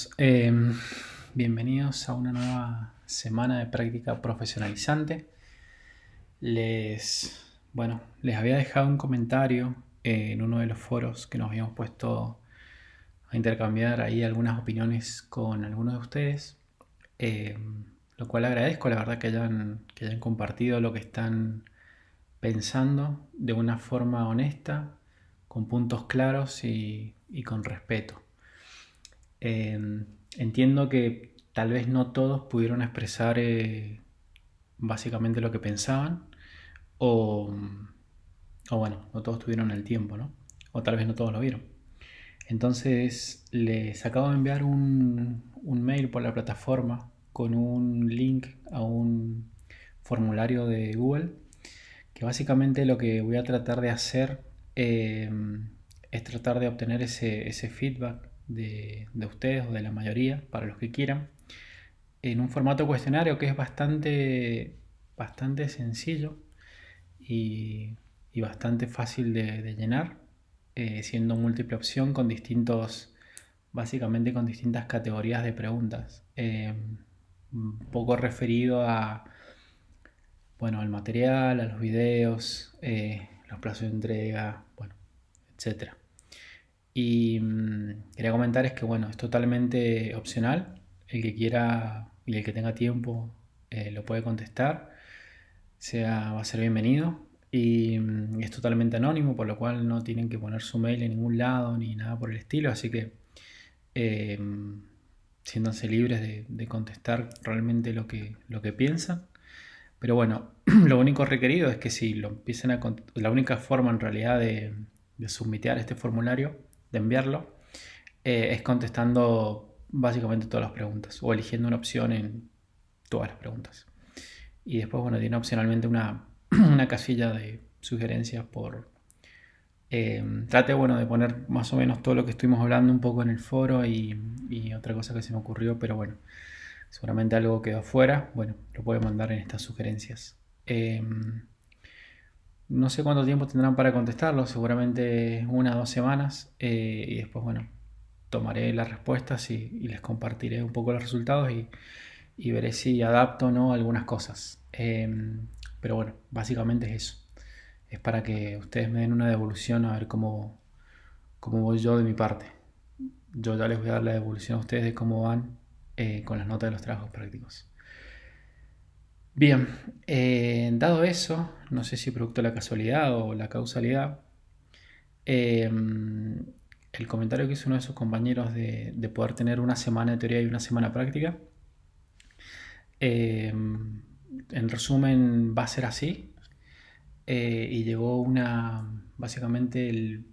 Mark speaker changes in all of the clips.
Speaker 1: todos. Bienvenidos a una nueva semana de práctica profesionalizante. Les había dejado un comentario en uno de los foros que nos habíamos puesto a intercambiar ahí algunas opiniones con algunos de ustedes, eh, lo cual agradezco, la verdad, que hayan compartido lo que están pensando de una forma honesta, con puntos claros y con respeto. Entiendo que tal vez no todos pudieron expresar básicamente lo que pensaban, o, o bueno, no todos tuvieron el tiempo, ¿no? O tal vez no todos lo vieron. Entonces les acabo de enviar un mail por la plataforma con un link a un formulario de Google, que básicamente lo que voy a tratar de hacer eh, es tratar de obtener ese feedback de ustedes o de la mayoría, para los que quieran, en un formato cuestionario que es bastante sencillo y, y bastante fácil de llenar, siendo múltiple opción con básicamente con distintas categorías de preguntas. Un poco referido al material, a los videos, los plazos de entrega, bueno, etcétera. Y quería comentar es que bueno, es totalmente opcional. El que quiera y el que tenga tiempo lo puede contestar. Va a ser bienvenido. Y es totalmente anónimo, por lo cual no tienen que poner su mail en ningún lado ni nada por el estilo. Así que eh, siéntanse libres de contestar realmente lo que piensan. Pero bueno, lo único requerido es que si lo empiecen la única forma en realidad de submitear este formulario, de enviarlo, es contestando básicamente todas las preguntas o eligiendo una opción en todas las preguntas. Y después, bueno, tiene opcionalmente una casilla de sugerencias trate, bueno, de poner más o menos todo lo que estuvimos hablando un poco en el foro y otra cosa que se me ocurrió, pero bueno, seguramente algo quedó afuera. Bueno, lo puede mandar en estas sugerencias. No sé cuánto tiempo tendrán para contestarlo, seguramente 1 o 2 semanas. Y después, bueno, tomaré las respuestas y les compartiré un poco los resultados y veré si adapto o no algunas cosas. Pero bueno, básicamente es eso. Es para que ustedes me den una devolución a ver cómo voy yo de mi parte. Yo ya les voy a dar la devolución a ustedes de cómo van con las notas de los trabajos prácticos. Bien, dado eso, no sé si producto de la casualidad o la causalidad, eh, el comentario que hizo uno de sus compañeros de poder tener una semana de teoría y una semana práctica, en resumen va a ser así. Y llegó básicamente estoy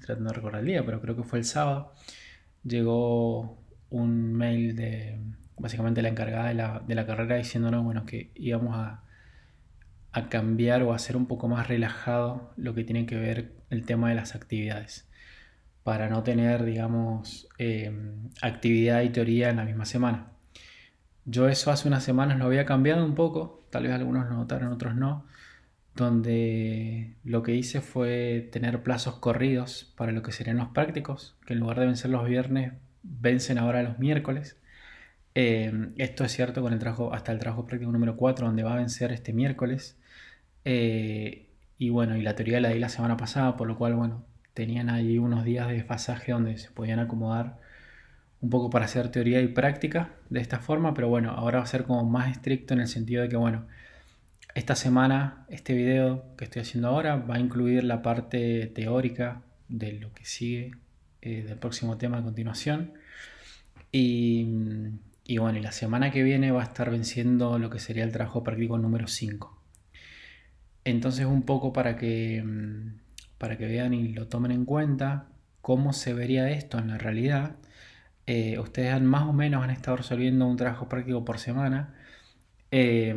Speaker 1: tratando de recordar el día, pero creo que fue el sábado, llegó un mail de básicamente la encargada de la carrera diciéndonos, bueno, que íbamos a cambiar o a hacer un poco más relajado lo que tiene que ver el tema de las actividades, para no tener, digamos, actividad y teoría en la misma semana. Yo eso hace unas semanas lo había cambiado un poco, tal vez algunos lo notaron, otros no, donde lo que hice fue tener plazos corridos para lo que serían los prácticos, que en lugar de vencer los viernes, vencen ahora los miércoles. Esto es cierto con el trabajo, hasta el trabajo práctico número 4, donde va a vencer este miércoles. Y bueno, y la teoría la di la semana pasada, por lo cual, bueno, tenían ahí unos días de desfasaje donde se podían acomodar un poco para hacer teoría y práctica de esta forma, pero bueno, ahora va a ser como más estricto en el sentido de que, bueno, esta semana, este video que estoy haciendo ahora va a incluir la parte teórica de lo que sigue, del próximo tema a continuación. Y, y bueno, y la semana que viene va a estar venciendo lo que sería el trabajo práctico número 5. Entonces, un poco para que vean y lo tomen en cuenta cómo se vería esto en la realidad. Ustedes más o menos han estado resolviendo un trabajo práctico por semana. Eh,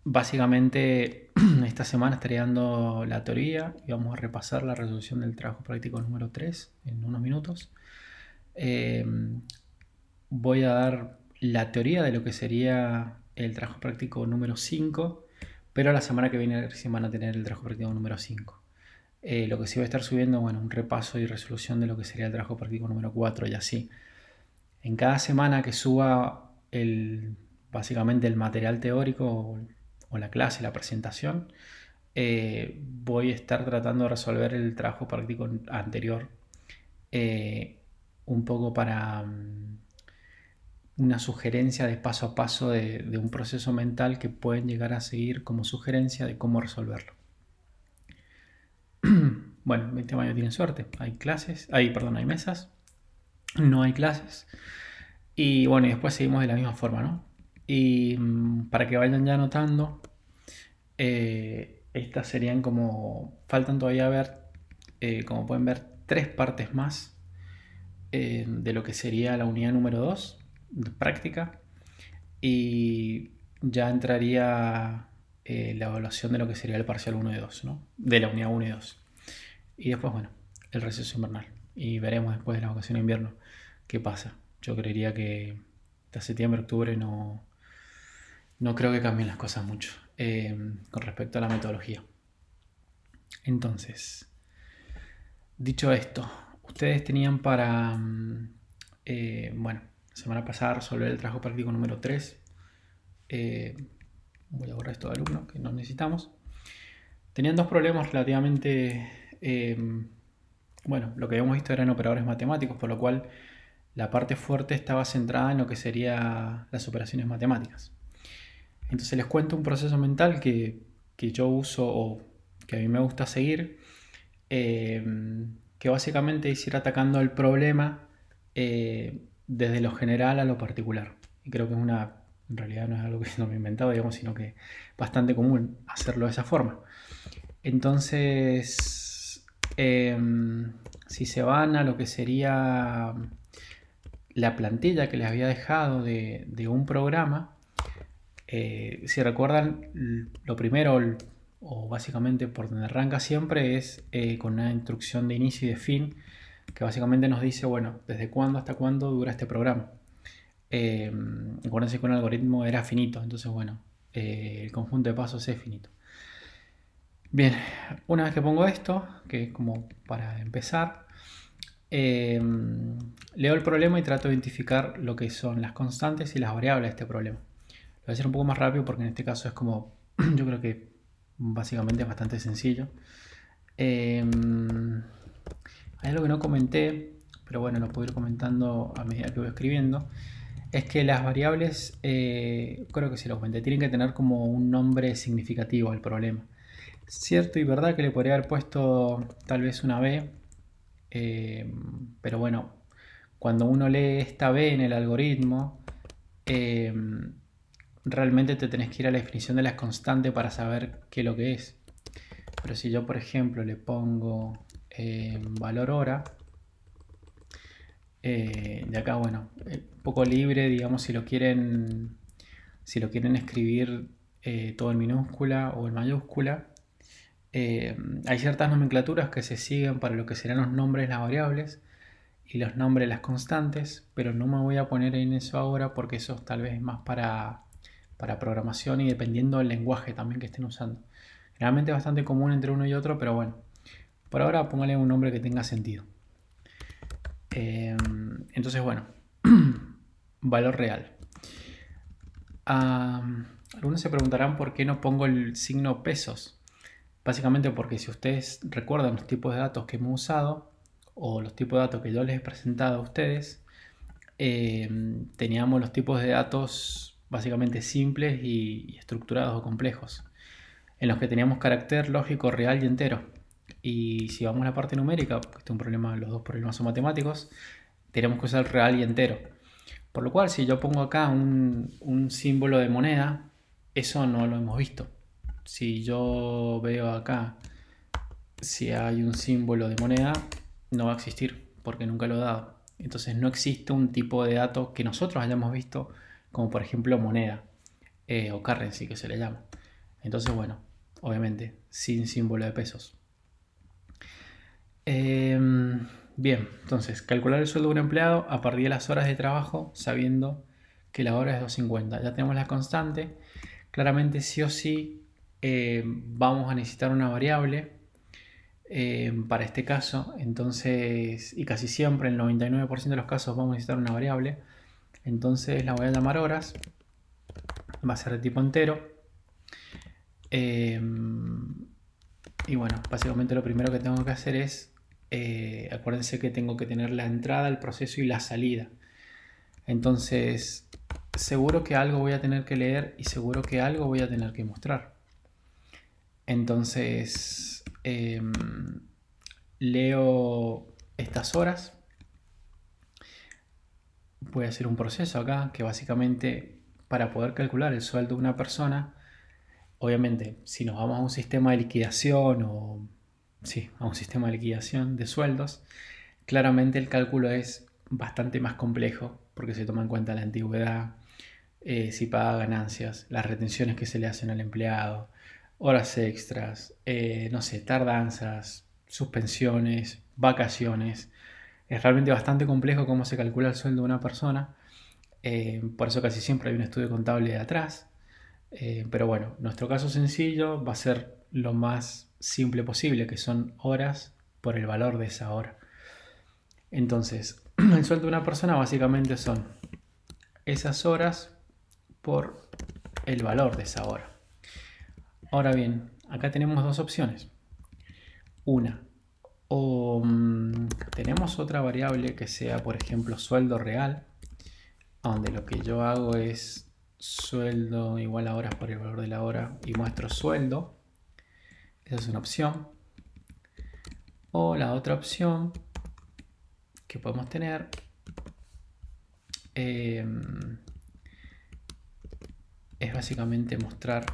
Speaker 1: Básicamente, esta semana estaré dando la teoría y vamos a repasar la resolución del trabajo práctico número 3 en unos minutos. Eh, Voy a dar la teoría de lo que sería el trabajo práctico número 5, pero la semana que viene recién van a tener el trabajo práctico número 5. Lo que sí voy a estar subiendo, bueno, un repaso y resolución de lo que sería el trabajo práctico número 4 y así. En cada semana que suba básicamente el material teórico o la clase, la presentación, voy a estar tratando de resolver el trabajo práctico anterior, eh, un poco para una sugerencia de paso a paso de un proceso mental que pueden llegar a seguir como sugerencia de cómo resolverlo. Bueno, el tema ya tiene suerte. Hay clases, hay mesas, no hay clases. Y bueno, y después seguimos de la misma forma, ¿no? Y para que vayan ya anotando, estas serían como, faltan todavía ver, como pueden ver, 3 partes más de lo que sería la unidad número 2 de práctica. Y ya entraría la evaluación de lo que sería el parcial 1 y 2, ¿no? De la unidad 1 y 2. Y después, bueno, el receso invernal. Y veremos después de la vacación de invierno qué pasa. Yo creería que hasta septiembre, octubre no creo que cambien las cosas mucho con respecto a la metodología. Entonces, dicho esto, ustedes tenían para, bueno, la semana pasada resolver el trabajo práctico número 3. Voy a borrar esto de alumno que no necesitamos. Tenían 2 problemas relativamente, bueno, lo que habíamos visto eran operadores matemáticos, por lo cual la parte fuerte estaba centrada en lo que serían las operaciones matemáticas. Entonces les cuento un proceso mental que yo uso o que a mí me gusta seguir, que básicamente es ir atacando el problema desde lo general a lo particular. Y creo que en realidad no es algo que no me he inventado, digamos, sino que es bastante común hacerlo de esa forma. Entonces, si se van a lo que sería la plantilla que les había dejado de un programa, si recuerdan, lo primero, o básicamente por donde arranca siempre, es con una instrucción de inicio y de fin, que básicamente nos dice, bueno, desde cuándo hasta cuándo dura este programa. Acuérdense que un algoritmo era finito, entonces bueno, el conjunto de pasos es finito. Bien, una vez que pongo esto, que es como para empezar, leo el problema y trato de identificar lo que son las constantes y las variables de este problema. Lo voy a hacer un poco más rápido porque en este caso es como, yo creo que básicamente es bastante sencillo. Hay algo que no comenté, pero bueno, lo puedo ir comentando a medida que voy escribiendo. Es que las variables, creo que sí lo comenté, tienen que tener como un nombre significativo al problema. Cierto y verdad que le podría haber puesto tal vez una B, pero bueno, cuando uno lee esta B en el algoritmo, eh, realmente te tenés que ir a la definición de la constante para saber qué es lo que es. Pero si yo, por ejemplo, le pongo valor hora, de acá, bueno, un poco libre, digamos, si lo quieren escribir todo en minúscula o en mayúscula. Hay ciertas nomenclaturas que se siguen para lo que serán los nombres de las variables y los nombres de las constantes, pero no me voy a poner en eso ahora porque eso tal vez es más para programación y dependiendo del lenguaje también que estén usando. Generalmente es bastante común entre uno y otro, pero bueno, por ahora póngale un nombre que tenga sentido. Entonces, bueno, valor real. Algunos se preguntarán por qué no pongo el signo pesos. Básicamente porque si ustedes recuerdan los tipos de datos que hemos usado o los tipos de datos que yo les he presentado a ustedes, teníamos los tipos de datos básicamente simples y estructurados o complejos, en los que teníamos carácter lógico, real y entero. Y si vamos a la parte numérica, porque este es un problema, los 2 problemas son matemáticos, tenemos que usar real y entero. Por lo cual, si yo pongo acá un símbolo de moneda, eso no lo hemos visto. Si yo veo acá, si hay un símbolo de moneda, no va a existir, porque nunca lo he dado. Entonces no existe un tipo de dato que nosotros hayamos visto, como por ejemplo moneda, o currency que se le llama. Entonces, bueno, obviamente, sin símbolo de pesos. Bien, entonces, calcular el sueldo de un empleado a partir de las horas de trabajo, sabiendo que la hora es 2.50. Ya tenemos la constante. Claramente, sí o sí, vamos a necesitar una variable para este caso. Entonces, y casi siempre, en el 99% de los casos, vamos a necesitar una variable. Entonces la voy a llamar horas. Va a ser de tipo entero. Y bueno, básicamente lo primero que tengo que hacer es, acuérdense que tengo que tener la entrada, el proceso y la salida. Entonces, seguro que algo voy a tener que leer y seguro que algo voy a tener que mostrar. Entonces, leo estas horas. Voy a hacer un proceso acá que básicamente, para poder calcular el sueldo de una persona, obviamente, si nos vamos a un sistema de liquidación o sí, a un sistema de liquidación de sueldos, claramente el cálculo es bastante más complejo porque se toma en cuenta la antigüedad, si paga ganancias, las retenciones que se le hacen al empleado, horas extras, no sé, tardanzas, suspensiones, vacaciones. Es realmente bastante complejo cómo se calcula el sueldo de una persona. Por eso casi siempre hay un estudio contable de atrás. Pero bueno, nuestro caso sencillo va a ser lo más simple posible, que son horas por el valor de esa hora. Entonces, el sueldo de una persona básicamente son esas horas por el valor de esa hora. Ahora bien, acá tenemos dos opciones. Una, o tenemos otra variable que sea, por ejemplo, sueldo real, donde lo que yo hago es sueldo igual a horas por el valor de la hora y muestro sueldo. Esa es una opción. O la otra opción que podemos tener es básicamente mostrar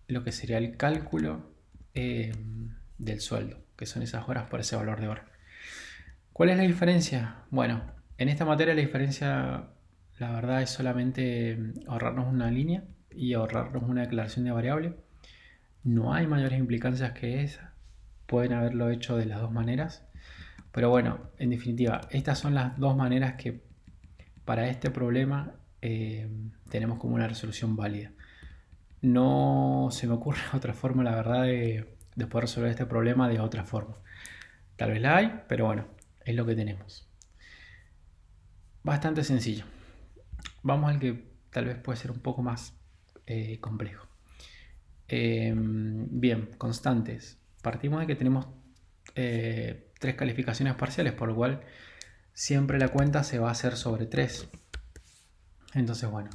Speaker 1: lo que sería el cálculo del sueldo, que son esas horas por ese valor de hora. ¿Cuál es la diferencia? Bueno, en esta materia la diferencia, la verdad, es solamente ahorrarnos una línea y ahorrarnos una declaración de variable. No hay mayores implicancias que esa. Pueden haberlo hecho de las dos maneras. Pero bueno, en definitiva, estas son las dos maneras que para este problema tenemos como una resolución válida. No se me ocurre otra forma, la verdad, de poder resolver este problema de otra forma. Tal vez la hay, pero bueno, es lo que tenemos. Bastante sencillo. Vamos al que tal vez puede ser un poco más complejo. Bien, constantes. Partimos de que tenemos tres calificaciones parciales, por lo cual siempre la cuenta se va a hacer sobre 3. Entonces, bueno,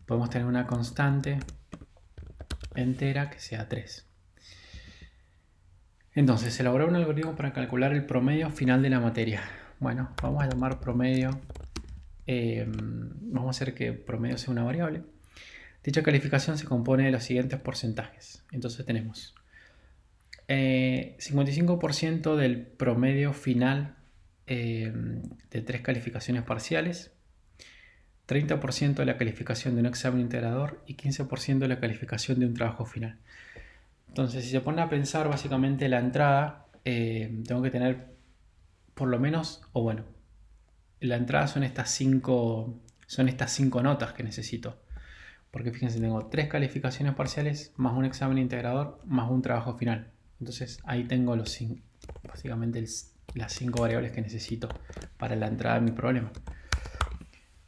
Speaker 1: podemos tener una constante entera que sea 3. Entonces, elaborar un algoritmo para calcular el promedio final de la materia. Bueno, vamos a llamar promedio. Vamos a hacer que promedio sea una variable. Dicha calificación se compone de los siguientes porcentajes. Entonces tenemos 55% del promedio final de 3 calificaciones parciales, 30% de la calificación de un examen integrador y 15% de la calificación de un trabajo final. Entonces, si se pone a pensar, básicamente la entrada, tengo que tener por lo menos, o bueno, la entrada son estas 5 notas que necesito. Porque fíjense, tengo 3 calificaciones parciales, más un examen integrador, más un trabajo final. Entonces ahí tengo básicamente las 5 variables que necesito para la entrada de mi problema.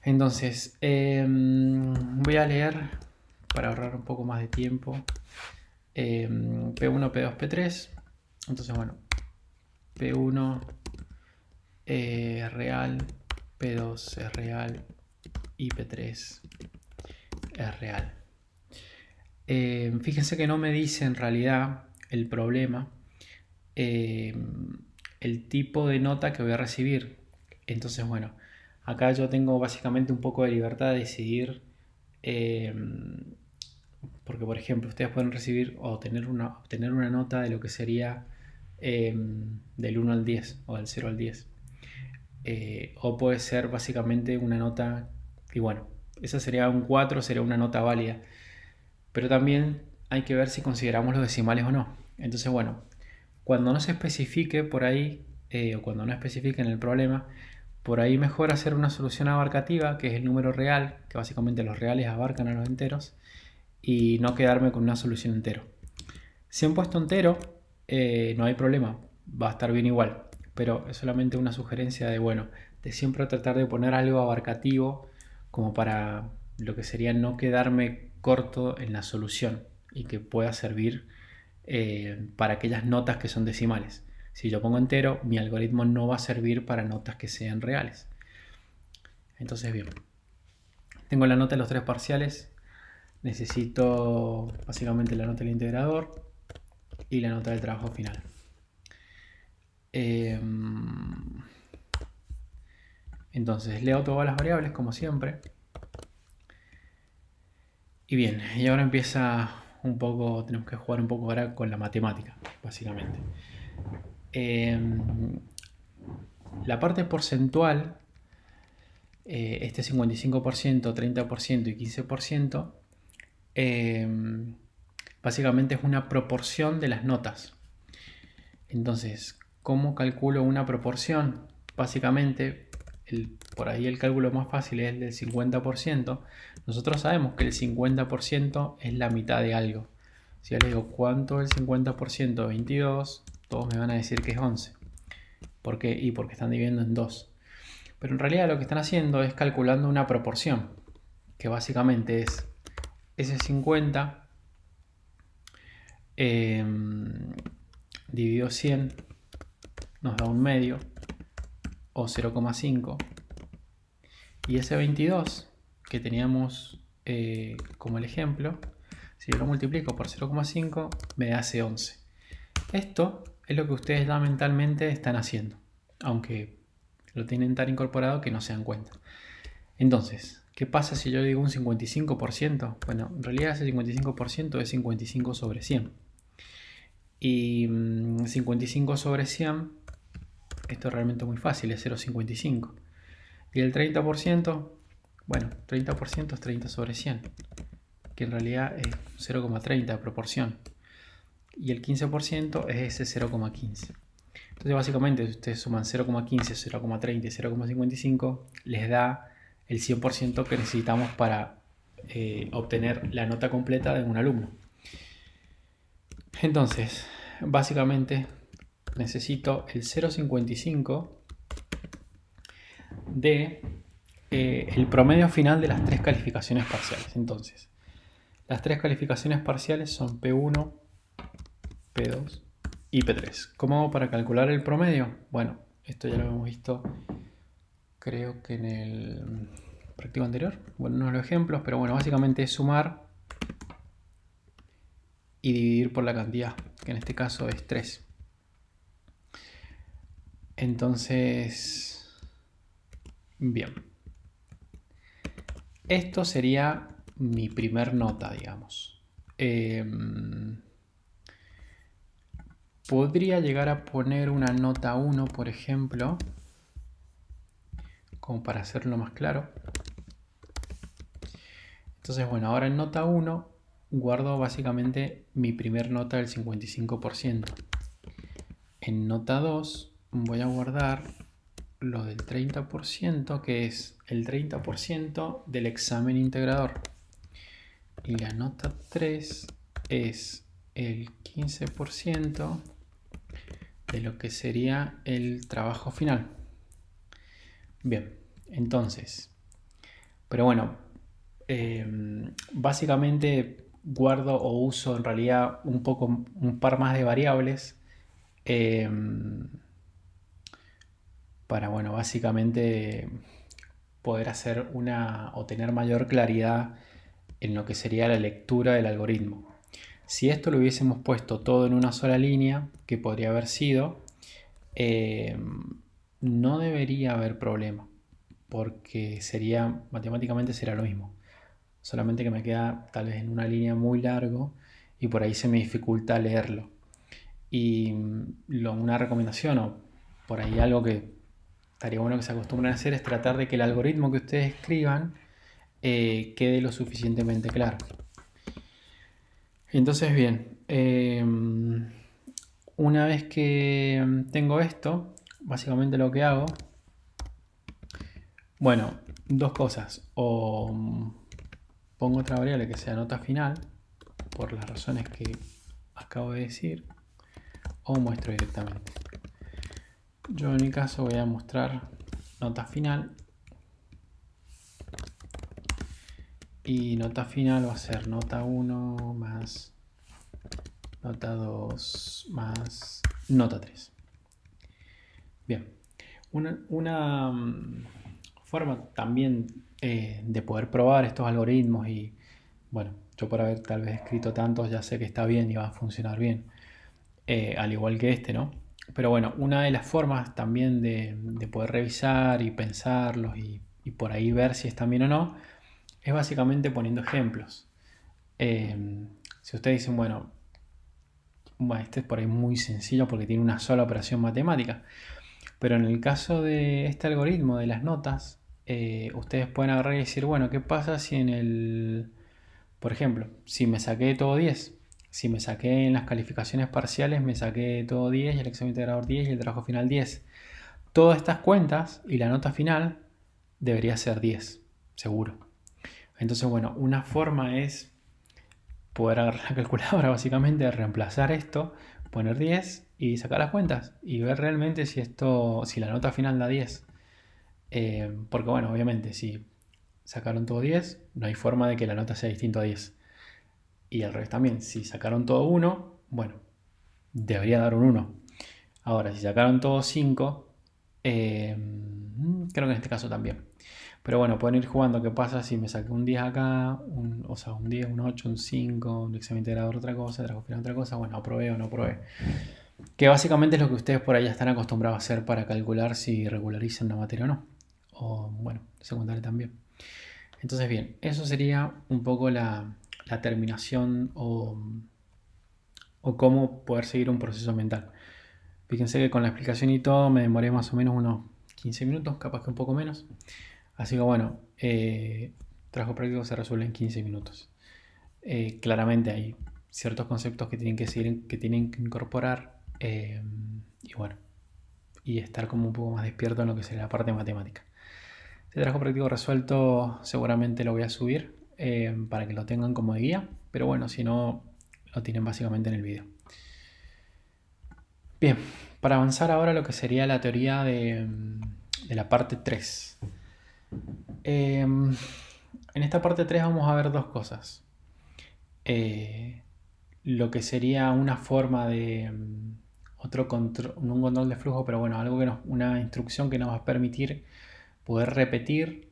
Speaker 1: Entonces, voy a leer para ahorrar un poco más de tiempo. P1, P2, P3. Entonces, bueno, P1 es real, P2 es real y P3 es real. Fíjense que no me dice en realidad el problema, el tipo de nota que voy a recibir. Entonces, bueno, acá yo tengo básicamente un poco de libertad de decidir, porque por ejemplo, ustedes pueden recibir o obtener una nota de lo que sería del 1 al 10 o del 0 al 10. O puede ser básicamente una nota, y bueno, esa sería un 4, sería una nota válida. Pero también hay que ver si consideramos los decimales o no. Entonces, bueno, cuando no se especifique por ahí, o cuando no especifique en el problema, por ahí mejor hacer una solución abarcativa, que es el número real, que básicamente los reales abarcan a los enteros, y no quedarme con una solución entero. Si han puesto entero, no hay problema, va a estar bien igual. Pero es solamente una sugerencia de, bueno, de siempre tratar de poner algo abarcativo como para lo que sería no quedarme corto en la solución y que pueda servir para aquellas notas que son decimales. Si yo pongo entero, mi algoritmo no va a servir para notas que sean reales. Entonces, bien, tengo la nota de los tres parciales. Necesito básicamente la nota del integrador y la nota del trabajo final. Entonces leo todas las variables como siempre. Y bien, y ahora empieza un poco, tenemos que jugar un poco ahora con la matemática, básicamente. La parte porcentual, este 55%, 30% y 15%, básicamente es una proporción de las notas. Entonces, ¿cómo calculo una proporción? Básicamente, por ahí el cálculo más fácil es el del 50%. Nosotros sabemos que el 50% es la mitad de algo. Si yo les digo cuánto es el 50% de 22, todos me van a decir que es 11. ¿Por qué? Y porque están dividiendo en 2. Pero en realidad lo que están haciendo es calculando una proporción, que básicamente es ese 50 dividido 100 nos da un medio o 0,5. Y ese 22 que teníamos como el ejemplo, si yo lo multiplico por 0,5 me hace 11. Esto es lo que ustedes ya mentalmente están haciendo, aunque lo tienen tan incorporado que no se dan cuenta. Entonces, ¿qué pasa si yo digo un 55%? Bueno, en realidad ese 55% es 55 sobre 100. Y 55 sobre 100, esto es realmente muy fácil, es 0,55. Y el 30%, bueno, 30% es 30 sobre 100, que en realidad es 0,30 de proporción. Y el 15% es ese 0,15. Entonces básicamente si ustedes suman 0,15, 0,30 y 0,55, les da el 100% que necesitamos para obtener la nota completa de un alumno. Entonces, básicamente necesito el 0,55 de el promedio final de las tres calificaciones parciales. Entonces, las tres calificaciones parciales son P1, P2 y P3. ¿Cómo hago para calcular el promedio? Bueno, esto ya lo hemos visto, creo que en el práctico anterior. Bueno, no los ejemplos, pero bueno, básicamente es sumar y dividir por la cantidad, que en este caso es 3. Entonces, bien. Esto sería mi primer nota, digamos. Podría llegar a poner una nota 1, por ejemplo, como para hacerlo más claro. Entonces, bueno, ahora en nota 1 guardo básicamente mi primer nota del 55%. En nota 2 voy a guardar lo del 30%, que es el 30% del examen integrador. Y la nota 3 es el 15% de lo que sería el trabajo final. Bien, entonces, pero bueno, básicamente guardo o uso en realidad un par más de variables para, bueno, básicamente poder hacer o tener mayor claridad en lo que sería la lectura del algoritmo. Si esto lo hubiésemos puesto todo en una sola línea, que podría haber sido, no debería haber problema, porque matemáticamente será lo mismo. Solamente que me queda tal vez en una línea muy largo y por ahí se me dificulta leerlo. Y una recomendación o por ahí algo que estaría bueno que se acostumbren a hacer es tratar de que el algoritmo que ustedes escriban quede lo suficientemente claro. Entonces, bien, una vez que tengo esto, básicamente lo que hago, bueno, dos cosas. O pongo otra variable que sea nota final, por las razones que acabo de decir, o muestro directamente. Yo en mi caso voy a mostrar nota final. Y nota final va a ser nota 1 más nota 2 más nota 3. Bien, una forma también de poder probar estos algoritmos y bueno, yo por haber tal vez escrito tantos ya sé que está bien y va a funcionar bien, al igual que este, ¿no? Pero bueno, una de las formas también de poder revisar y pensarlos y por ahí ver si están bien o no, es básicamente poniendo ejemplos. Si ustedes dicen, bueno, este es por ahí muy sencillo porque tiene una sola operación matemática, pero en el caso de este algoritmo de las notas, ustedes pueden agarrar y decir, bueno, ¿qué pasa si por ejemplo, si me saqué todo 10? Si me saqué en las calificaciones parciales, me saqué todo 10 y el examen integrador 10 y el trabajo final 10. Todas estas cuentas y la nota final debería ser 10, seguro. Entonces, bueno, una forma es poder agarrar la calculadora, básicamente, reemplazar esto, poner 10 y sacar las cuentas y ver realmente si la nota final da 10. Porque bueno, obviamente, si sacaron todo 10, no hay forma de que la nota sea distinta a 10. Y al revés también, si sacaron todo 1, bueno, debería dar un 1. Ahora, si sacaron todo 5, creo que en este caso también. Pero bueno, pueden ir jugando. ¿Qué pasa si me saqué un 10 acá? O sea, un 10, un 8, un 5, un examen integrador otra cosa, trabajo final otra cosa. Bueno, aprobé o no aprobé. Que básicamente es lo que ustedes por ahí ya están acostumbrados a hacer para calcular si regularizan una materia o no. O bueno, secundaria también. Entonces bien, eso sería un poco la terminación o cómo poder seguir un proceso mental. Fíjense que con la explicación y todo me demoré más o menos unos 15 minutos, capaz que un poco menos. Así que bueno, trabajo práctico se resuelve en 15 minutos. Claramente hay ciertos conceptos que tienen que seguir, que tienen que incorporar y bueno, y estar como un poco más despierto en lo que sería la parte matemática. Este trabajo práctico resuelto seguramente lo voy a subir para que lo tengan como de guía, pero bueno, si no, lo tienen básicamente en el video. Bien, para avanzar ahora a lo que sería la teoría de la parte 3. En esta parte 3 vamos a ver dos cosas. Lo que sería una forma de otro control, no un control de flujo, pero bueno, una instrucción que nos va a permitir poder repetir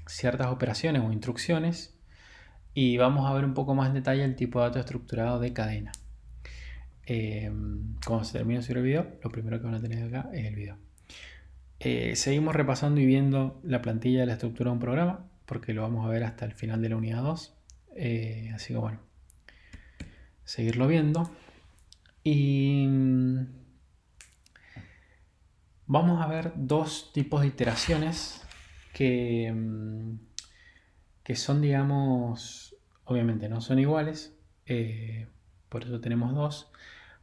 Speaker 1: ciertas operaciones o instrucciones y vamos a ver un poco más en detalle el tipo de dato estructurado de cadena. Cuando se termine de subir el video, lo primero que van a tener acá es el video. Seguimos repasando y viendo la plantilla de la estructura de un programa, porque lo vamos a ver hasta el final de la unidad 2. Así que bueno, seguirlo viendo. Y vamos a ver dos tipos de iteraciones que, que son, digamos, obviamente no son iguales, por eso tenemos dos,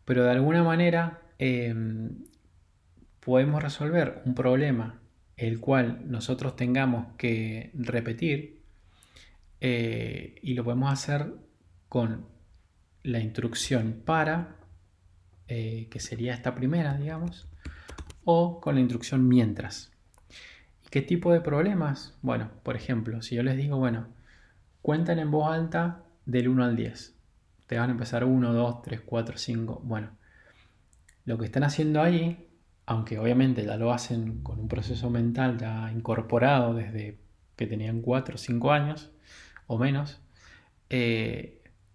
Speaker 1: pero de alguna manera podemos resolver un problema el cual nosotros tengamos que repetir y lo podemos hacer con la instrucción para, que sería esta primera, digamos, o con la instrucción mientras. ¿Y qué tipo de problemas? Bueno, por ejemplo, si yo les digo, bueno, cuenten en voz alta del 1 al 10. Te van a empezar 1, 2, 3, 4, 5. Bueno, lo que están haciendo ahí, aunque obviamente ya lo hacen con un proceso mental ya incorporado desde que tenían 4 o 5 años o menos,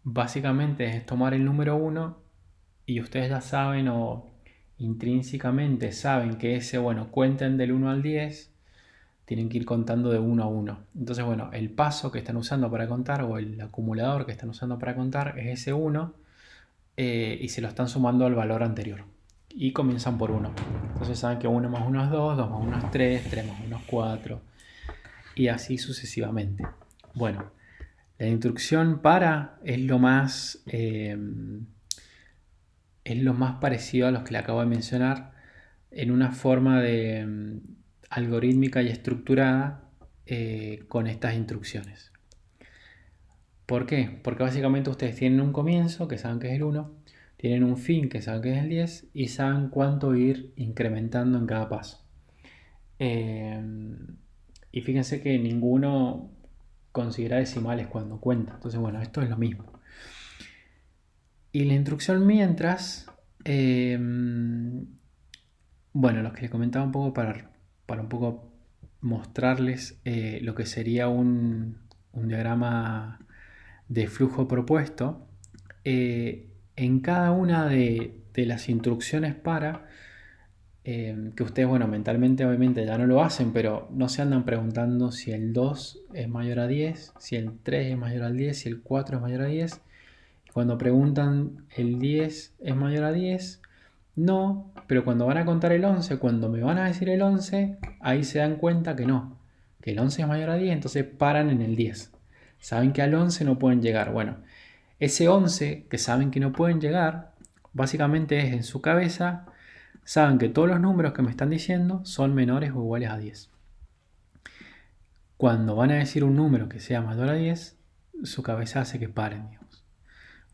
Speaker 1: básicamente es tomar el número 1 y ustedes ya saben o intrínsecamente saben que ese, bueno, cuenten del 1 al 10, tienen que ir contando de 1 a 1. Entonces, bueno, el paso que están usando para contar o el acumulador que están usando para contar es ese 1 y se lo están sumando al valor anterior. Y comienzan por 1. Entonces saben que 1 más 1 es 2, 2 más 1 es 3, 3 más 1 es 4 y así sucesivamente. Bueno, la instrucción para es lo más parecido a los que le acabo de mencionar en una forma de algorítmica y estructurada con estas instrucciones. ¿Por qué? Porque básicamente ustedes tienen un comienzo, que saben que es el 1, tienen un fin que saben que es el 10 y saben cuánto ir incrementando en cada paso. Y fíjense que ninguno considera decimales cuando cuenta. Entonces, bueno, esto es lo mismo. Y la instrucción mientras, bueno, los que les comentaba un poco para un poco mostrarles lo que sería un diagrama de flujo propuesto. En cada una de las instrucciones para, que ustedes, bueno, mentalmente obviamente ya no lo hacen, pero no se andan preguntando si el 2 es mayor a 10, si el 3 es mayor al 10, si el 4 es mayor a 10. Cuando preguntan el 10 es mayor a 10, no, pero cuando van a contar el 11, cuando me van a decir el 11, ahí se dan cuenta que no, que el 11 es mayor a 10, entonces paran en el 10. Saben que al 11 no pueden llegar. Bueno, ese 11 que saben que no pueden llegar, básicamente es en su cabeza, saben que todos los números que me están diciendo son menores o iguales a 10. Cuando van a decir un número que sea mayor a 10, su cabeza hace que paren, digamos.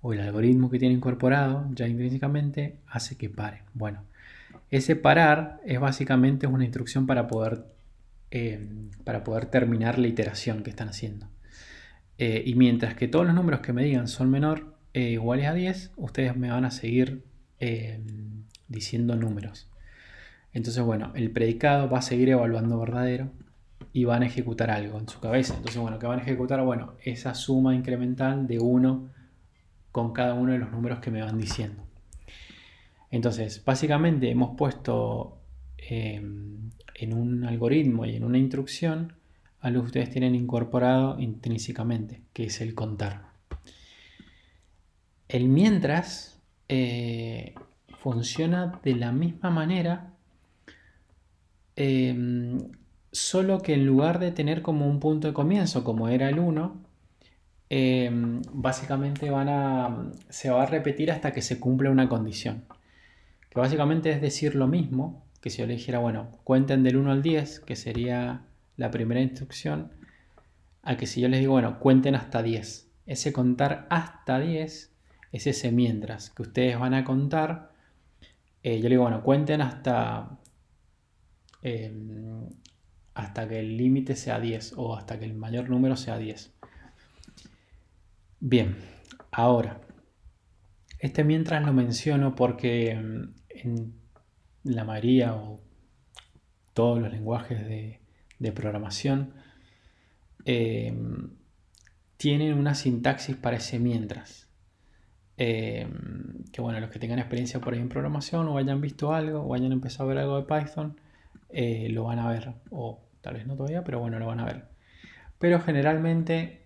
Speaker 1: O el algoritmo que tiene incorporado ya intrínsecamente hace que paren. Bueno, ese parar es básicamente una instrucción para poder terminar la iteración que están haciendo. Y mientras que todos los números que me digan son menor iguales a 10, ustedes me van a seguir diciendo números. Entonces, bueno, el predicado va a seguir evaluando verdadero y van a ejecutar algo en su cabeza. Entonces, bueno, ¿qué van a ejecutar? Bueno, esa suma incremental de 1 con cada uno de los números que me van diciendo. Entonces, básicamente hemos puesto en un algoritmo y en una instrucción a lo que ustedes tienen incorporado intrínsecamente, que es el contar. El mientras funciona de la misma manera, solo que en lugar de tener como un punto de comienzo, como era el 1, básicamente se va a repetir hasta que se cumpla una condición. Que básicamente es decir lo mismo que si yo le dijera, bueno, cuenten del 1 al 10, que sería la primera instrucción, a que si yo les digo, bueno, cuenten hasta 10. Ese contar hasta 10 es ese mientras, que ustedes van a contar. Yo le digo, bueno, cuenten hasta que el límite sea 10 o hasta que el mayor número sea 10. Bien, ahora, este mientras lo menciono porque en la mayoría o todos los lenguajes de programación tienen una sintaxis para ese mientras. Que bueno, los que tengan experiencia por ahí en programación o hayan visto algo o hayan empezado a ver algo de Python, lo van a ver, o tal vez no todavía, pero bueno, lo van a ver. Pero generalmente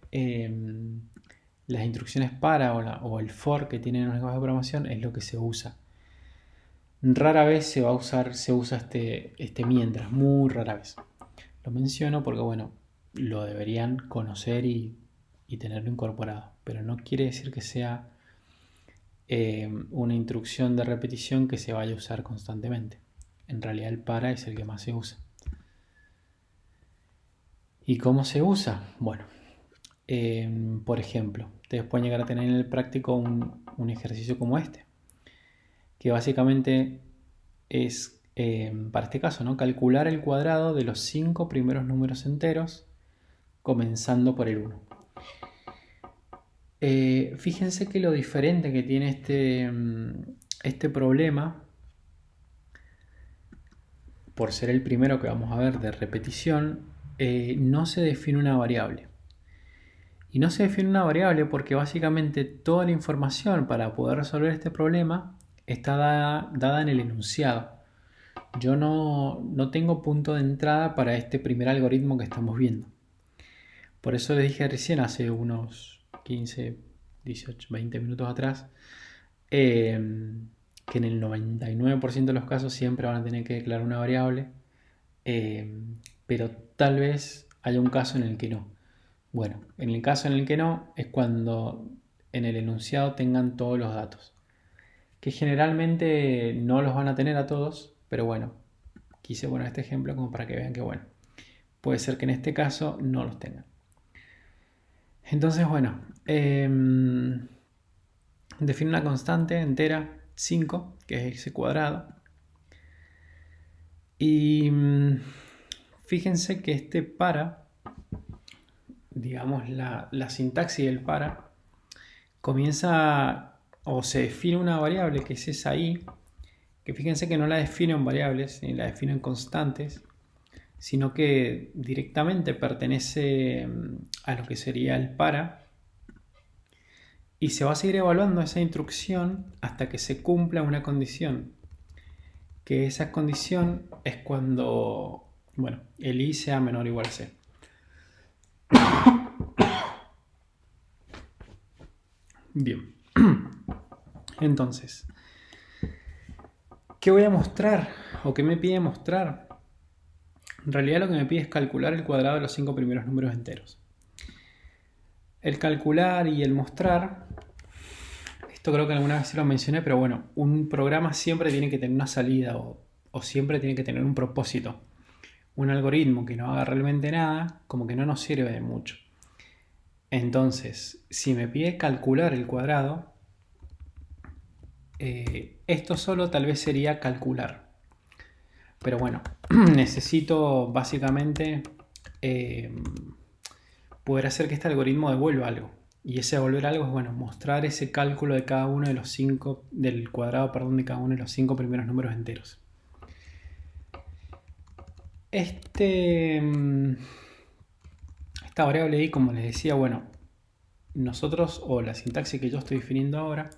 Speaker 1: las instrucciones para o el for que tienen los lenguajes de programación es lo que se usa. Rara vez se usa este mientras, muy rara vez. Lo menciono porque bueno, lo deberían conocer y tenerlo incorporado, pero no quiere decir que sea una instrucción de repetición que se vaya a usar constantemente. En realidad el para es el que más se usa. ¿Y cómo se usa? Bueno, por ejemplo, ustedes pueden llegar a tener en el práctico un ejercicio como este, que básicamente es, para este caso, ¿no? Calcular el cuadrado de los 5 primeros números enteros, comenzando por el 1. Fíjense que lo diferente que tiene este problema, por ser el primero que vamos a ver de repetición, no se define una variable. Y no se define una variable porque básicamente toda la información para poder resolver este problema está dada en el enunciado. Yo no tengo punto de entrada para este primer algoritmo que estamos viendo. Por eso les dije recién, hace unos 15, 18, 20 minutos atrás, que en el 99% de los casos siempre van a tener que declarar una variable, pero tal vez haya un caso en el que no. Bueno, en el caso en el que no, es cuando en el enunciado tengan todos los datos, que generalmente no los van a tener a todos, pero bueno, quise poner este ejemplo como para que vean que bueno, puede ser que en este caso no los tengan. Entonces, bueno, define una constante entera 5, que es ese cuadrado. Y fíjense que este para, digamos la sintaxis del para, comienza o se define una variable que es esa i, que fíjense que no la defino en variables ni la defino en constantes, sino que directamente pertenece a lo que sería el para, y se va a seguir evaluando esa instrucción hasta que se cumpla una condición, que esa condición es cuando, bueno, el i sea menor o igual a c. Bien, entonces, ¿qué voy a mostrar o qué me pide mostrar? En realidad lo que me pide es calcular el cuadrado de los 5 primeros números enteros. El calcular y el mostrar, esto creo que alguna vez se lo mencioné, pero bueno, un programa siempre tiene que tener una salida o siempre tiene que tener un propósito. Un algoritmo que no haga realmente nada, como que no nos sirve de mucho. Entonces, si me pide calcular el cuadrado, esto solo tal vez sería calcular. Pero bueno, necesito básicamente poder hacer que este algoritmo devuelva algo. Y ese devolver algo es, bueno, mostrar ese cálculo de cada uno de los 5, del cuadrado, perdón, de cada uno de los 5 primeros números enteros. Esta variable i, como les decía, bueno, nosotros, o la sintaxis que yo estoy definiendo ahora,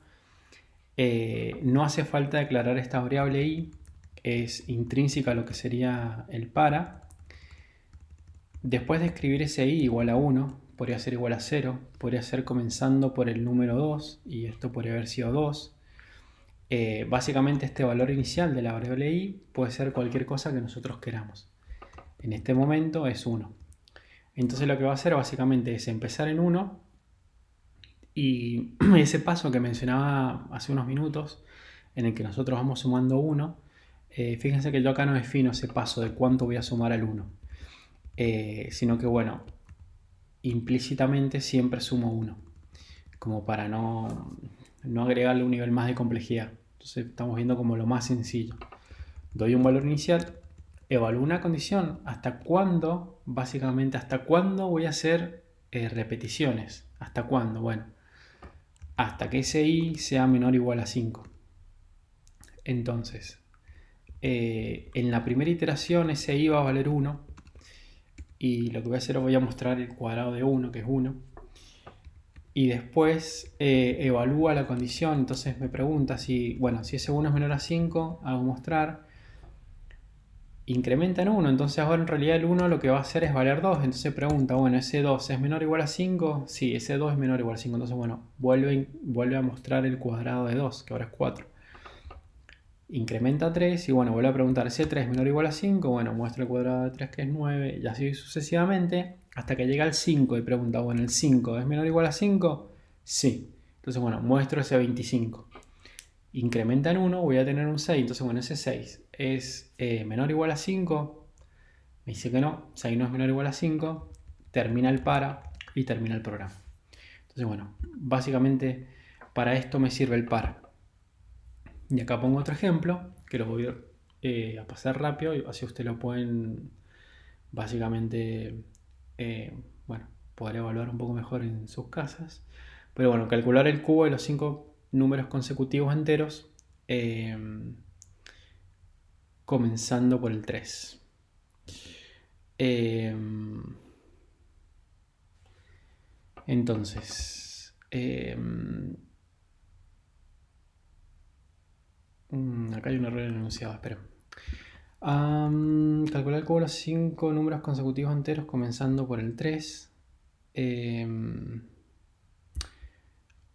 Speaker 1: no hace falta declarar esta variable i, es intrínseca a lo que sería el para. Después de escribir ese i igual a 1, podría ser igual a 0, podría ser comenzando por el número 2, y esto podría haber sido 2. Básicamente este valor inicial de la variable i puede ser cualquier cosa que nosotros queramos. En este momento es 1. Entonces lo que va a hacer básicamente es empezar en 1, y ese paso que mencionaba hace unos minutos, en el que nosotros vamos sumando 1, fíjense que yo acá no defino ese paso de cuánto voy a sumar al 1, sino que bueno, implícitamente siempre sumo 1, como para no agregarle un nivel más de complejidad. Entonces estamos viendo como lo más sencillo. Doy un valor inicial, evalúo una condición, hasta cuándo, básicamente hasta cuándo voy a hacer repeticiones. ¿Hasta cuándo? Bueno, hasta que ese i sea menor o igual a 5. Entonces, en la primera iteración ese i va a valer 1, y lo que voy a hacer es voy a mostrar el cuadrado de 1, que es 1, y después evalúa la condición. Entonces me pregunta si, bueno, si ese 1 es menor a 5, hago mostrar, incrementa en 1, entonces ahora en realidad el 1 lo que va a hacer es valer 2, entonces pregunta, bueno, ¿ese 2 es menor o igual a 5? Sí, ese 2 es menor o igual a 5, entonces bueno, vuelve a mostrar el cuadrado de 2, que ahora es 4. Incrementa 3 y bueno, vuelve a preguntar, ¿ese 3 es menor o igual a 5? Bueno, muestra el cuadrado de 3, que es 9, y así sucesivamente, hasta que llega al 5 y pregunta, bueno, ¿el 5 es menor o igual a 5? Sí. Entonces bueno, muestro ese 25. Incrementa en 1, voy a tener un 6, entonces bueno, ese 6 es menor o igual a 5, me dice que no, 6 no es menor o igual a 5, termina el para y termina el programa. Entonces bueno, básicamente para esto me sirve el para. Y acá pongo otro ejemplo, que lo voy a pasar rápido, y así ustedes lo pueden básicamente, bueno, poder evaluar un poco mejor en sus casas. Pero bueno, calcular el cubo de los 5 números consecutivos enteros, comenzando por el 3. Entonces, acá hay un error en el enunciado, espera. Calcular el cubo de los 5 números consecutivos enteros comenzando por el 3.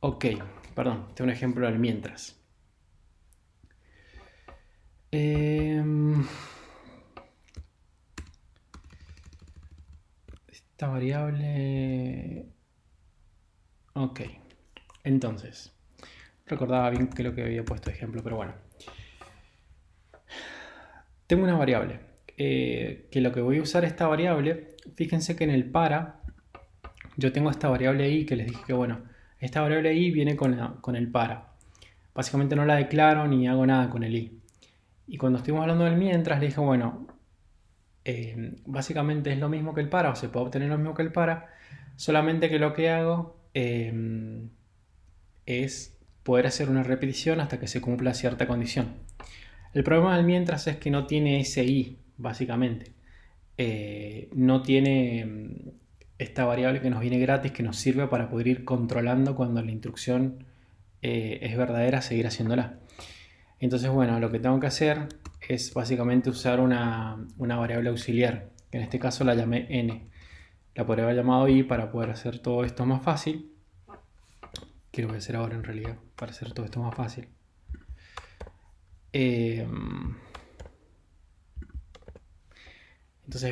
Speaker 1: Ok, perdón, tengo un ejemplo del mientras. Esta variable... Ok, entonces, recordaba bien que lo que había puesto de ejemplo, pero bueno. Tengo una variable, que lo que voy a usar esta variable, fíjense que en el para, yo tengo esta variable i que les dije que bueno, Esta variable i viene con el para. Básicamente no la declaro ni hago nada con el i. Y cuando estuvimos hablando del mientras, le dije, bueno, básicamente es lo mismo que el para, o se puede obtener lo mismo que el para, solamente que lo que hago es poder hacer una repetición hasta que se cumpla cierta condición. El problema del mientras es que no tiene ese i, básicamente. No tiene esta variable que nos viene gratis, que nos sirve para poder ir controlando cuando la instrucción es verdadera, seguir haciéndola. Entonces, bueno, lo que tengo que hacer es básicamente usar una variable auxiliar, que en este caso la llamé n. La podría haber llamado i para poder hacer todo esto más fácil. Que lo voy a hacer ahora en realidad, para hacer todo esto más fácil. Entonces,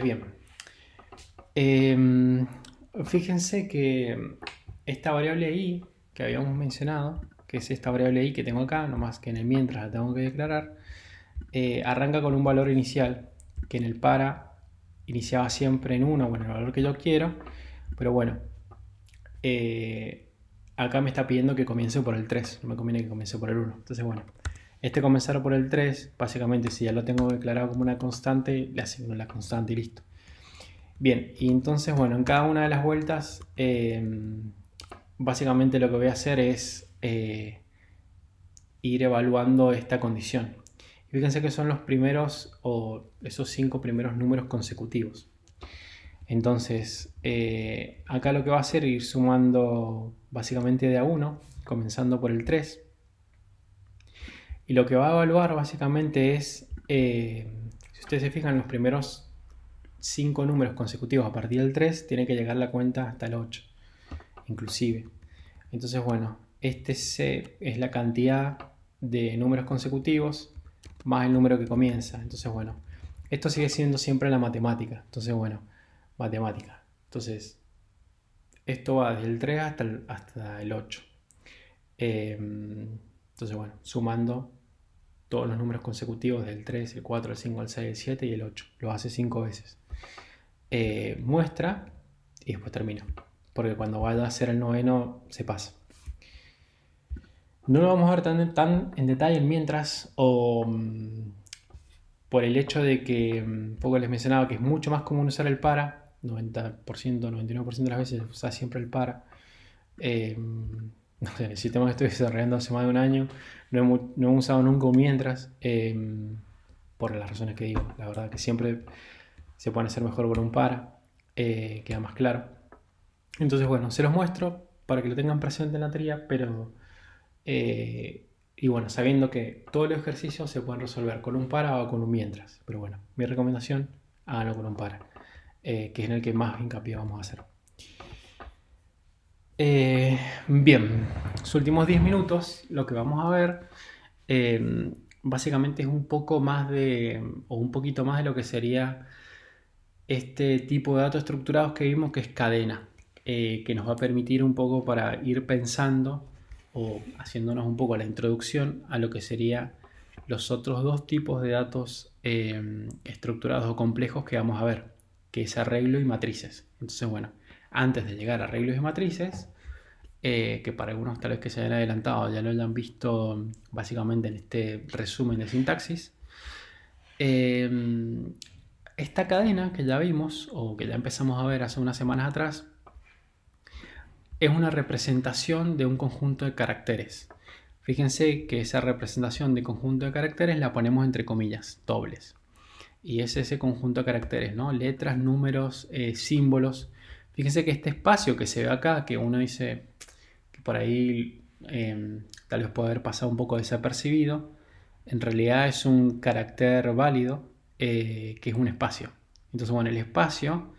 Speaker 1: bien. Fíjense que esta variable i que habíamos mencionado, que es esta variable i que tengo acá, nomás que en el mientras la tengo que declarar, arranca con un valor inicial, que en el para iniciaba siempre en 1, bueno, el valor que yo quiero, pero bueno, acá me está pidiendo que comience por el 3, no me conviene que comience por el 1. Entonces, bueno, este comenzar por el 3, básicamente si ya lo tengo declarado como una constante, le asigno la constante y listo. Bien, y entonces, bueno, en cada una de las vueltas, básicamente lo que voy a hacer es ir evaluando esta condición. Y fíjense que son los primeros, o esos 5 primeros números consecutivos. Entonces, acá lo que va a hacer es ir sumando básicamente de a 1, comenzando por el 3. Y lo que va a evaluar básicamente es, si ustedes se fijan, los primeros 5 números consecutivos a partir del 3, tiene que llegar la cuenta hasta el 8, inclusive. Entonces, bueno, este es la cantidad de números consecutivos más el número que comienza. Entonces, bueno, esto sigue siendo siempre la matemática. Entonces, bueno, matemática. Entonces, esto va desde el 3 hasta el 8. Entonces, bueno, sumando todos los números consecutivos del 3, el 4, el 5, el 6, el 7 y el 8. Lo hace 5 veces. Muestra y después termina. Porque cuando vaya a hacer el noveno se pasa. No lo vamos a ver tan en detalle mientras, por el hecho de que, poco les mencionaba que es mucho más común usar el para. 90%, 99% de las veces usa siempre el para. No sé, el sistema que estoy desarrollando hace más de un año no he usado nunca un mientras, por las razones que digo. La verdad que siempre se puede hacer mejor con un para, queda más claro. Entonces, bueno, se los muestro para que lo tengan presente en la teoría, pero y bueno, sabiendo que todos los ejercicios se pueden resolver con un para o con un mientras. Pero bueno, mi recomendación, háganlo con un para, que es en el que más hincapié vamos a hacer. Bien, los últimos 10 minutos, lo que vamos a ver básicamente es un poco más o un poquito más de lo que sería este tipo de datos estructurados que vimos, que es cadena, que nos va a permitir un poco para ir pensando o haciéndonos un poco la introducción a lo que sería los otros dos tipos de datos estructurados o complejos que vamos a ver, que es arreglo y matrices. Entonces, bueno, antes de llegar a arreglos y matrices, que para algunos tal vez que se hayan adelantado ya lo hayan visto básicamente en este resumen de sintaxis, esta cadena que ya vimos o que ya empezamos a ver hace unas semanas atrás es una representación de un conjunto de caracteres. Fíjense que esa representación de conjunto de caracteres la ponemos entre comillas, dobles. Y es ese conjunto de caracteres, ¿no? Letras, números, símbolos. Fíjense que este espacio que se ve acá, que uno dice que por ahí tal vez puede haber pasado un poco desapercibido, en realidad es un carácter válido, que es un espacio. Entonces, bueno, el espacio,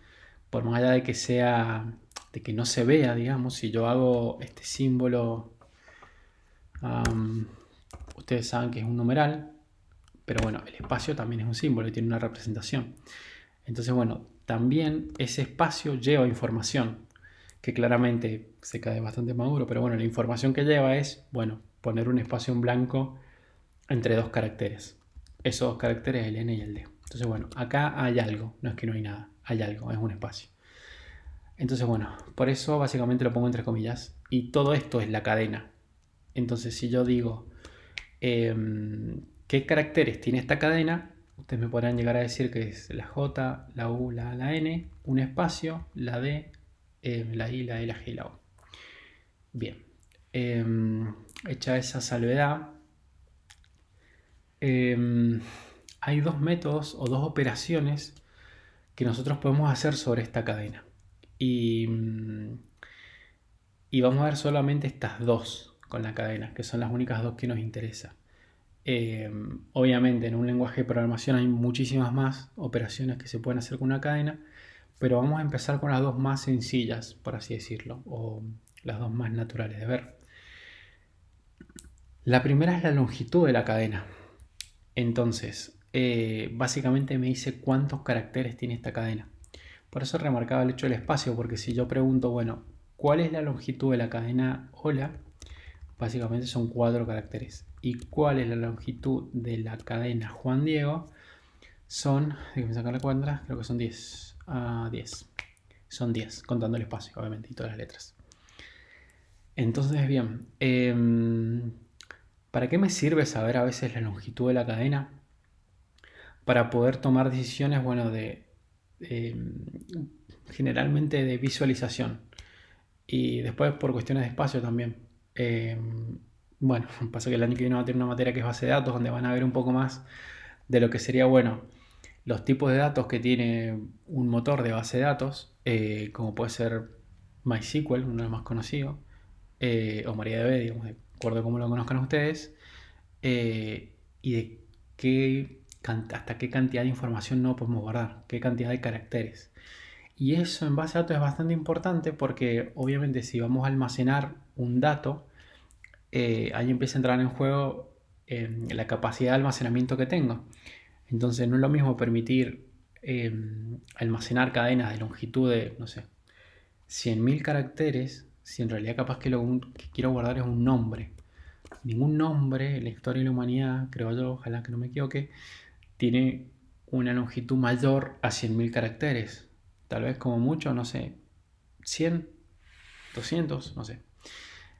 Speaker 1: por más allá de que sea, de que no se vea, digamos, si yo hago este símbolo, ustedes saben que es un numeral, pero bueno, el espacio también es un símbolo y tiene una representación. Entonces, bueno, también ese espacio lleva información, que claramente se cae bastante maduro, pero bueno, la información que lleva es, bueno, poner un espacio en blanco entre dos caracteres. Esos dos caracteres, el n y el d. Entonces, bueno, acá hay algo, no es que no hay nada, hay algo, es un espacio. Entonces, bueno, por eso básicamente lo pongo entre comillas. Y todo esto es la cadena. Entonces, si yo digo qué caracteres tiene esta cadena, ustedes me podrán llegar a decir que es la J, la U, la A, la N, un espacio, la D, la I, la E, la G y la O. Bien, hecha esa salvedad, hay dos métodos o dos operaciones que nosotros podemos hacer sobre esta cadena. Y vamos a ver solamente estas dos con la cadena, que son las únicas dos que nos interesan. Obviamente en un lenguaje de programación hay muchísimas más operaciones que se pueden hacer con una cadena, pero vamos a empezar con las dos más sencillas, por así decirlo, o las dos más naturales de ver. La primera es la longitud de la cadena. Entonces, básicamente me dice cuántos caracteres tiene esta cadena. Por eso remarcaba el hecho del espacio, porque si yo pregunto, bueno, ¿cuál es la longitud de la cadena hola? Básicamente son 4 caracteres. ¿Y cuál es la longitud de la cadena Juan Diego? Son, déjenme sacar la cuenta, creo que son 10. 10. Son 10, contando el espacio, obviamente, y todas las letras. Entonces, bien, ¿para qué me sirve saber a veces la longitud de la cadena? Para poder tomar decisiones, bueno, generalmente de visualización. Y después por cuestiones de espacio también. Bueno, pasa que el año que viene va a tener una materia que es base de datos, donde van a ver un poco más de lo que sería, bueno, los tipos de datos que tiene un motor de base de datos, como puede ser MySQL, uno de los más conocidos, o MariaDB, digamos, de acuerdo a cómo lo conozcan ustedes, y de hasta qué cantidad de información no podemos guardar, qué cantidad de caracteres. Y eso en base a datos es bastante importante porque obviamente si vamos a almacenar un dato, ahí empieza a entrar en juego la capacidad de almacenamiento que tengo. Entonces no es lo mismo permitir almacenar cadenas de longitud de, no sé, 100.000 caracteres, si en realidad capaz que lo que quiero guardar es un nombre. Ningún nombre en la historia de la humanidad, creo yo, ojalá que no me equivoque, tiene una longitud mayor a 100.000 caracteres. Tal vez como mucho, no sé, 100, 200, no sé.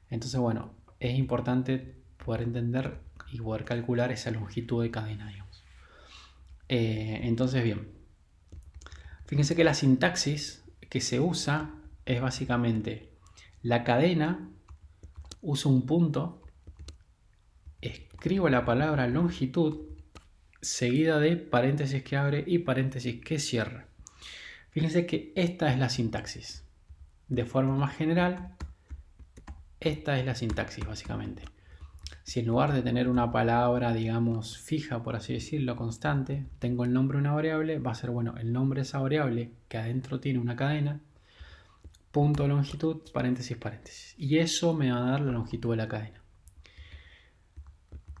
Speaker 1: Entonces, bueno, es importante poder entender y poder calcular esa longitud de cadena, digamos. Entonces, bien, fíjense que la sintaxis que se usa es básicamente la cadena, uso un punto, escribo la palabra longitud, seguida de paréntesis que abre y paréntesis que cierra. Fíjense que esta es la sintaxis. De forma más general, esta es la sintaxis básicamente. Si en lugar de tener una palabra, digamos, fija, por así decirlo, constante, tengo el nombre de una variable, va a ser, bueno, el nombre de esa variable que adentro tiene una cadena, punto longitud, paréntesis, paréntesis. Y eso me va a dar la longitud de la cadena.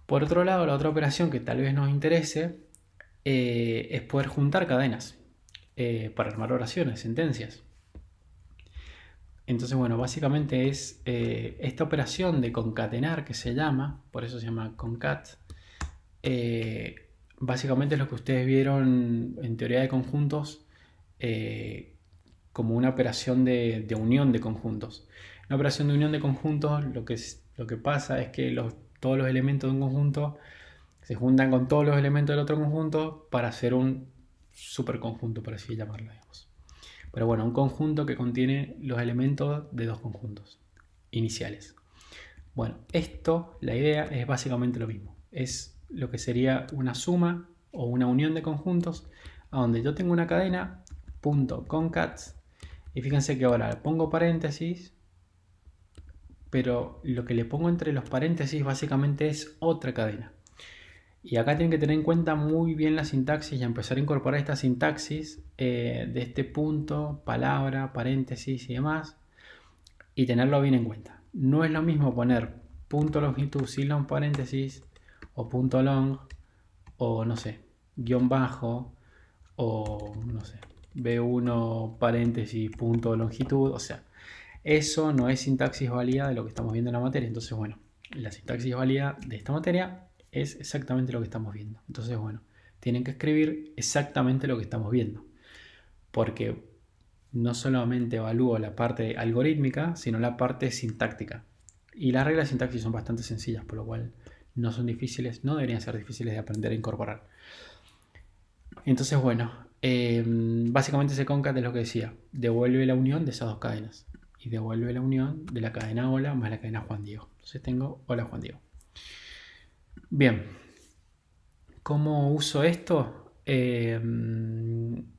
Speaker 1: Por otro lado, la otra operación que tal vez nos interese es poder juntar cadenas para armar oraciones, sentencias. Entonces, bueno, básicamente es esta operación de concatenar que se llama, por eso se llama concat, básicamente es lo que ustedes vieron en teoría de conjuntos como una operación de unión de conjuntos. Una operación de unión de conjuntos lo que pasa es que todos los elementos de un conjunto se juntan con todos los elementos del otro conjunto para hacer un superconjunto, por así llamarlo, digamos. Pero bueno, un conjunto que contiene los elementos de dos conjuntos iniciales. Bueno, la idea es básicamente lo mismo. Es lo que sería una suma o una unión de conjuntos a donde yo tengo una cadena, punto concats, y fíjense que ahora pongo paréntesis, pero lo que le pongo entre los paréntesis básicamente es otra cadena. Y acá tienen que tener en cuenta muy bien la sintaxis y empezar a incorporar esta sintaxis de este punto, palabra, paréntesis y demás, y tenerlo bien en cuenta. No es lo mismo poner punto longitud sin long paréntesis, o punto long, o no sé, guión bajo, o no sé, B1 paréntesis punto longitud, o sea, eso no es sintaxis válida de lo que estamos viendo en la materia. Entonces, bueno, la sintaxis válida de esta materia es exactamente lo que estamos viendo. Entonces, bueno, tienen que escribir exactamente lo que estamos viendo. Porque no solamente evalúo la parte algorítmica, sino la parte sintáctica. Y las reglas de sintaxis son bastante sencillas, por lo cual no son difíciles, no deberían ser difíciles de aprender a incorporar. Entonces, bueno, básicamente ese concat es lo que decía, devuelve la unión de esas dos cadenas. Y devuelve la unión de la cadena hola más la cadena Juan Diego. Entonces tengo hola Juan Diego. Bien, ¿cómo uso esto? En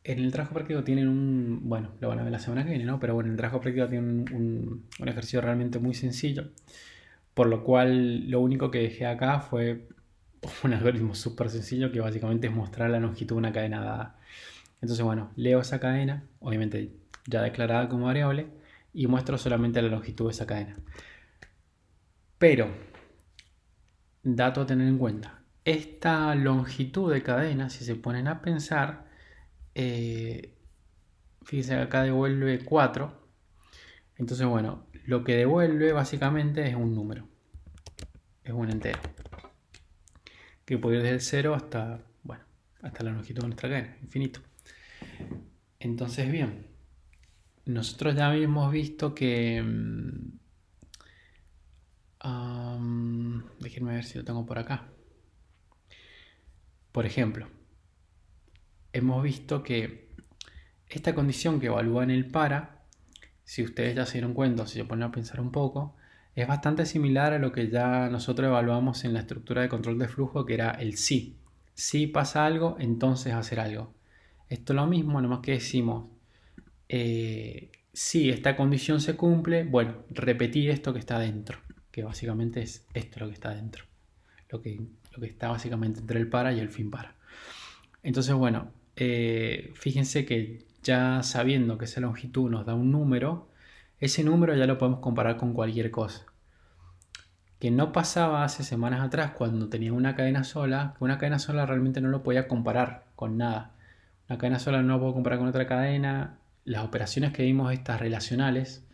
Speaker 1: el trabajo práctico tienen bueno, lo van a ver la semana que viene, ¿no? Pero bueno, en el trabajo práctico tienen un ejercicio realmente muy sencillo, por lo cual lo único que dejé acá fue un algoritmo súper sencillo que básicamente es mostrar la longitud de una cadena dada. Entonces, bueno, leo esa cadena, obviamente ya declarada como variable, y muestro solamente la longitud de esa cadena. Pero, dato a tener en cuenta, esta longitud de cadena, si se ponen a pensar, fíjense que acá devuelve 4. Entonces, bueno, lo que devuelve básicamente es un número, es un entero, que puede ir desde el 0 hasta, bueno, hasta la longitud de nuestra cadena, infinito. Entonces, bien, nosotros ya habíamos visto que... déjenme ver si lo tengo por acá. Por ejemplo, hemos visto que esta condición que evalúa en el para, si ustedes ya se dieron cuenta, si se ponen a pensar un poco, es bastante similar a lo que ya nosotros evaluamos en la estructura de control de flujo, que era el si. Si pasa algo, entonces hacer algo. Esto es lo mismo, nomás que decimos, si esta condición se cumple, bueno, repetir esto que está dentro, que básicamente es esto lo que está dentro, lo que está básicamente entre el para y el fin para. Entonces, bueno, fíjense que ya sabiendo que esa longitud nos da un número, ese número ya lo podemos comparar con cualquier cosa. Que no pasaba hace semanas atrás cuando tenía una cadena sola, que una cadena sola realmente no lo podía comparar con nada. Una cadena sola no lo puedo comparar con otra cadena. Las operaciones que vimos, estas relacionales,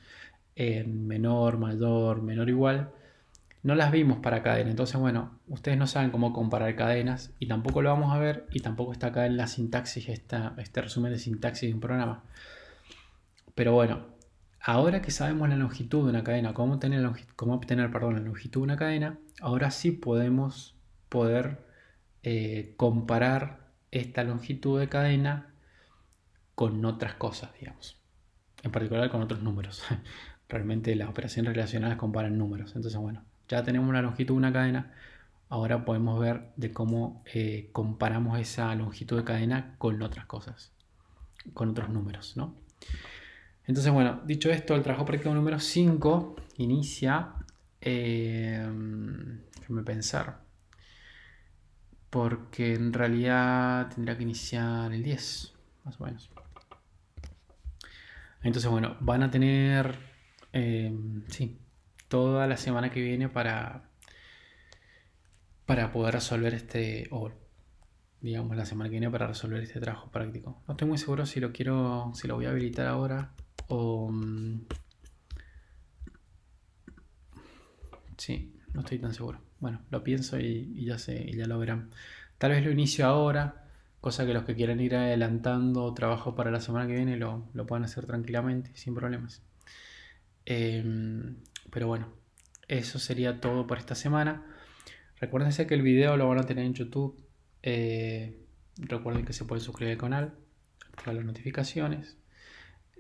Speaker 1: menor, mayor, menor, igual, no las vimos para cadena. Entonces, bueno, ustedes no saben cómo comparar cadenas y tampoco lo vamos a ver y tampoco está acá en la sintaxis, este resumen de sintaxis de un programa. Pero bueno, ahora que sabemos la longitud de una cadena, cómo obtener, la longitud de una cadena, ahora sí podemos comparar esta longitud de cadena con otras cosas, digamos. En particular con otros números. Realmente las operaciones relacionadas comparan números. Entonces, bueno, ya tenemos la longitud de una cadena. Ahora podemos ver de cómo comparamos esa longitud de cadena con otras cosas, con otros números, ¿no? Entonces, bueno, dicho esto, el trabajo práctico número 5 inicia, déjame pensar, porque en realidad tendría que iniciar el 10, más o menos. Entonces, bueno, van a tener, sí, toda la semana que viene para poder resolver o digamos la semana que viene para resolver este trabajo práctico. No estoy muy seguro si lo voy a habilitar ahora o... sí, no estoy tan seguro. Bueno, lo pienso y ya lo verán. Tal vez lo inicio ahora, cosa que los que quieran ir adelantando trabajo para la semana que viene lo puedan hacer tranquilamente, sin problemas. Pero bueno, eso sería todo por esta semana. Recuérdense que el video lo van a tener en YouTube. Recuerden que se pueden suscribir al canal, activar las notificaciones.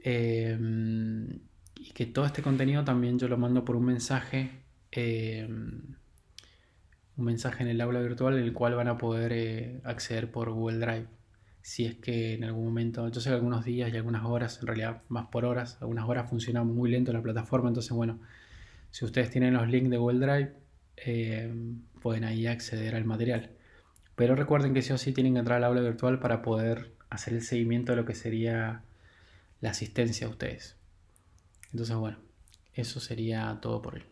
Speaker 1: Y que todo este contenido también yo lo mando por un mensaje en el aula virtual, en el cual van a poder acceder por Google Drive. Si es que en algún momento, yo sé que algunos días y algunas horas, en realidad más por horas, algunas horas funciona muy lento la plataforma, entonces bueno, si ustedes tienen los links de Google Drive, pueden ahí acceder al material. Pero recuerden que sí o sí tienen que entrar al aula virtual para poder hacer el seguimiento de lo que sería la asistencia a ustedes. Entonces bueno, eso sería todo por hoy.